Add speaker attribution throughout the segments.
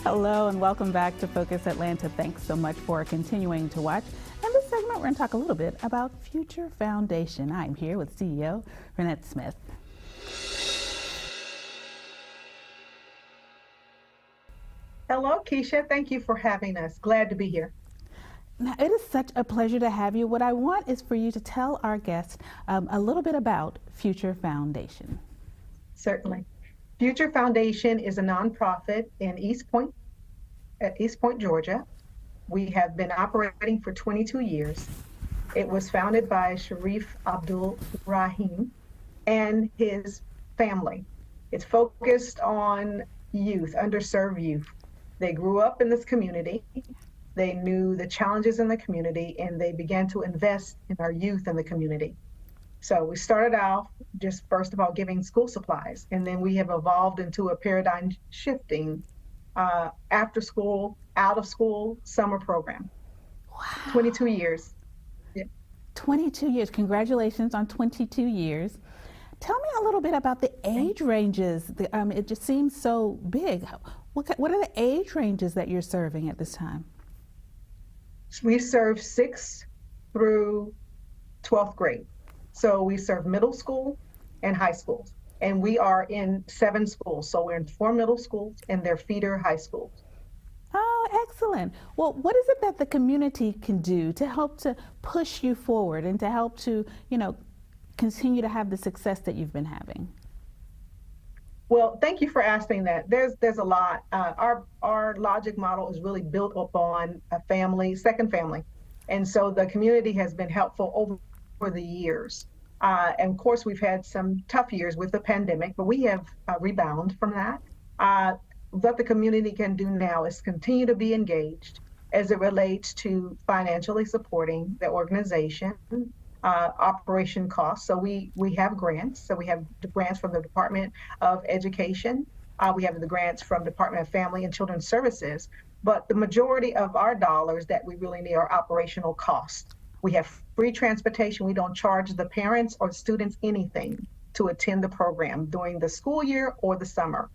Speaker 1: Hello and welcome back to Focus Atlanta. Thanks so much for continuing to watch. In this segment, we're going to talk a little bit about Future Foundation. I'm here with CEO Renette Smith.
Speaker 2: Hello, Keisha. Thank you for having us. Glad to be here.
Speaker 1: Now, it is such a pleasure to have you. What I want is for you to tell our guests a little bit about Future Foundation.
Speaker 2: Certainly. Future Foundation is a nonprofit in East Point, Georgia. We have been operating for 22 years. It was founded by Sharif Abdul Rahim and his family. It's focused on youth, underserved youth. They grew up in this community. They knew the challenges in the community, and they began to invest in our youth in the community. So we started out just first of all giving school supplies, and then we have evolved into a paradigm shifting after school, out of school summer program.
Speaker 1: Wow.
Speaker 2: 22 years. Yeah.
Speaker 1: 22 years. Congratulations on 22 years. Tell me a little bit about the age ranges. It just seems so big. What are the age ranges that you're serving at this time?
Speaker 2: We serve 6th through 12th grade. So we serve middle school and high schools. And we are in 7 schools. So we're in 4 middle schools and they're feeder high schools.
Speaker 1: Oh, excellent. Well, what is it that the community can do to help to push you forward and to help to, continue to have the success that you've been having?
Speaker 2: Well, thank you for asking that. There's a lot. Our logic model is really built upon a family, second family. And so the community has been helpful over the years. And of course, we've had some tough years with the pandemic, but we have rebounded from that. What the community can do now is continue to be engaged as it relates to financially supporting the organization, operation costs. So we have grants. So we have the grants from the Department of Education. We have the grants from Department of Family and Children's Services. But the majority of our dollars that we really need are operational costs. We have free transportation. We don't charge the parents or students anything to attend the program during the school year or the summer.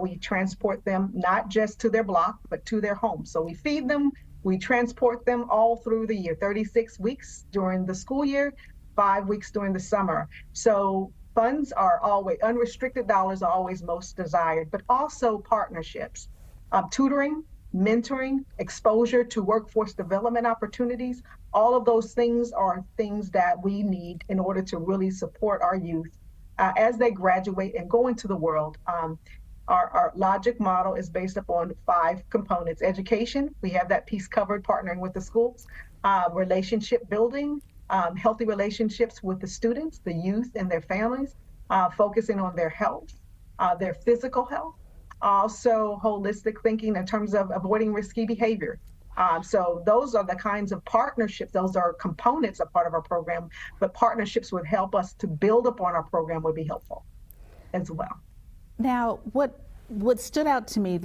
Speaker 2: We transport them not just to their block, but to their home. So we feed them, we transport them all through the year, 36 weeks during the school year, 5 weeks during the summer. So funds are always, unrestricted dollars are always most desired, but also partnerships, tutoring, mentoring, exposure to workforce development opportunities. All of those things are things that we need in order to really support our youth as they graduate and go into the world. Our logic model is based upon 5 components. Education, we have that piece covered, partnering with the schools. Relationship building, healthy relationships with the students, the youth and their families, focusing on their health, their physical health. Also holistic thinking in terms of avoiding risky behavior. So those are the kinds of partnerships, those are components of part of our program, but partnerships would help us to build upon our program would be helpful as well.
Speaker 1: Now, what stood out to me,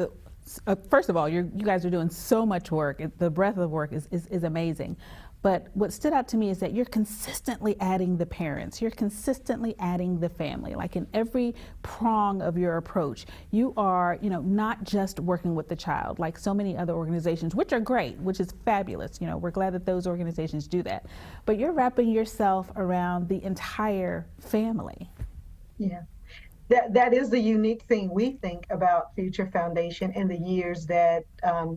Speaker 1: first of all, you guys are doing so much work. The breadth of the work is amazing. But what stood out to me is that you're consistently adding the parents, you're consistently adding the family. Like in every prong of your approach, you are, not just working with the child like so many other organizations, which are great, which is fabulous. We're glad that those organizations do that. But you're wrapping yourself around the entire family.
Speaker 2: Yeah. That is the unique thing we think about Future Foundation in the years that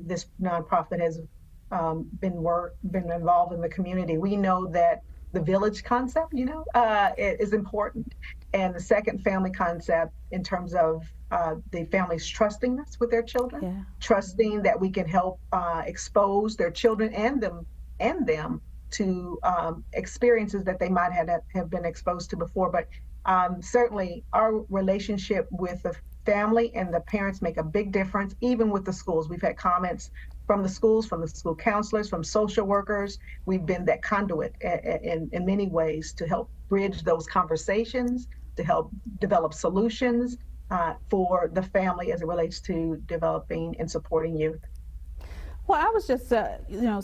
Speaker 2: this nonprofit has been involved in the community. We know that the village concept, is important, and the second family concept in terms of the families trusting us with their children, trusting that we can help expose their children and them to experiences that they might have been exposed to before. But certainly our relationship with the family and the parents make a big difference, even with the schools. We've had comments from the schools, from the school counselors, from social workers. We've been that conduit in many ways to help bridge those conversations, to help develop solutions for the family as it relates to developing and supporting youth.
Speaker 1: Well, I was just,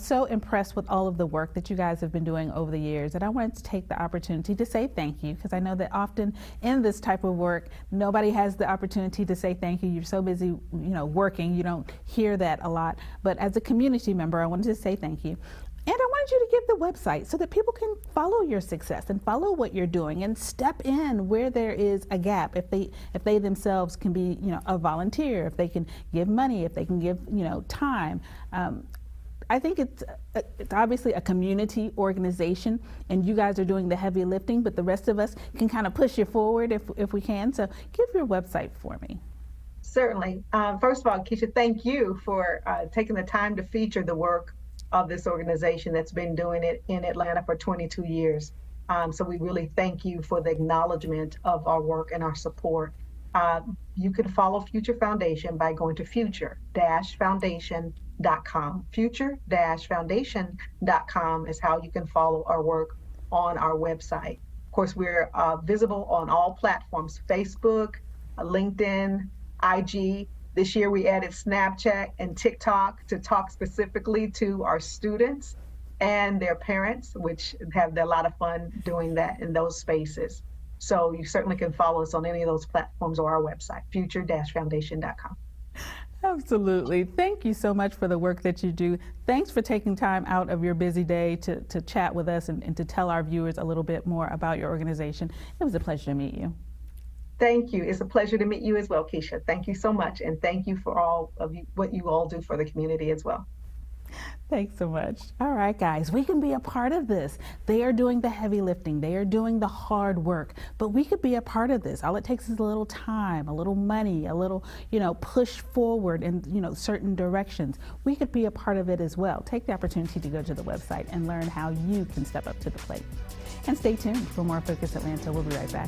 Speaker 1: so impressed with all of the work that you guys have been doing over the years, and I wanted to take the opportunity to say thank you, because I know that often in this type of work, nobody has the opportunity to say thank you. You're so busy, working, you don't hear that a lot. But as a community member, I wanted to say thank you. And I wanted you to give the website so that people can follow your success and follow what you're doing and step in where there is a gap. If they themselves can be, a volunteer, if they can give money, if they can give, time. I think it's obviously a community organization, and you guys are doing the heavy lifting, but the rest of us can kind of push you forward if we can. So give your website for me.
Speaker 2: Certainly. First of all, Keisha, thank you for taking the time to feature the work of this organization that's been doing it in Atlanta for 22 years. So we really thank you for the acknowledgement of our work and our support. You can follow Future Foundation by going to future-foundation.com. Future-foundation.com is how you can follow our work on our website. Of course, we're visible on all platforms: Facebook, LinkedIn, IG. This year we added Snapchat and TikTok to talk specifically to our students and their parents, which have a lot of fun doing that in those spaces. So you certainly can follow us on any of those platforms or our website, future-foundation.com.
Speaker 1: Absolutely. Thank you so much for the work that you do. Thanks for taking time out of your busy day to chat with us and to tell our viewers a little bit more about your organization. It was a pleasure to meet you.
Speaker 2: Thank you. It's a pleasure to meet you as well, Keisha. Thank you so much. And thank you for all of what you all do for the community as well.
Speaker 1: Thanks so much. All right, guys, we can be a part of this. They are doing the heavy lifting. They are doing the hard work, but we could be a part of this. All it takes is a little time, a little money, a little, push forward in, certain directions. We could be a part of it as well. Take the opportunity to go to the website and learn how you can step up to the plate. And stay tuned for more Focus Atlanta. We'll be right back.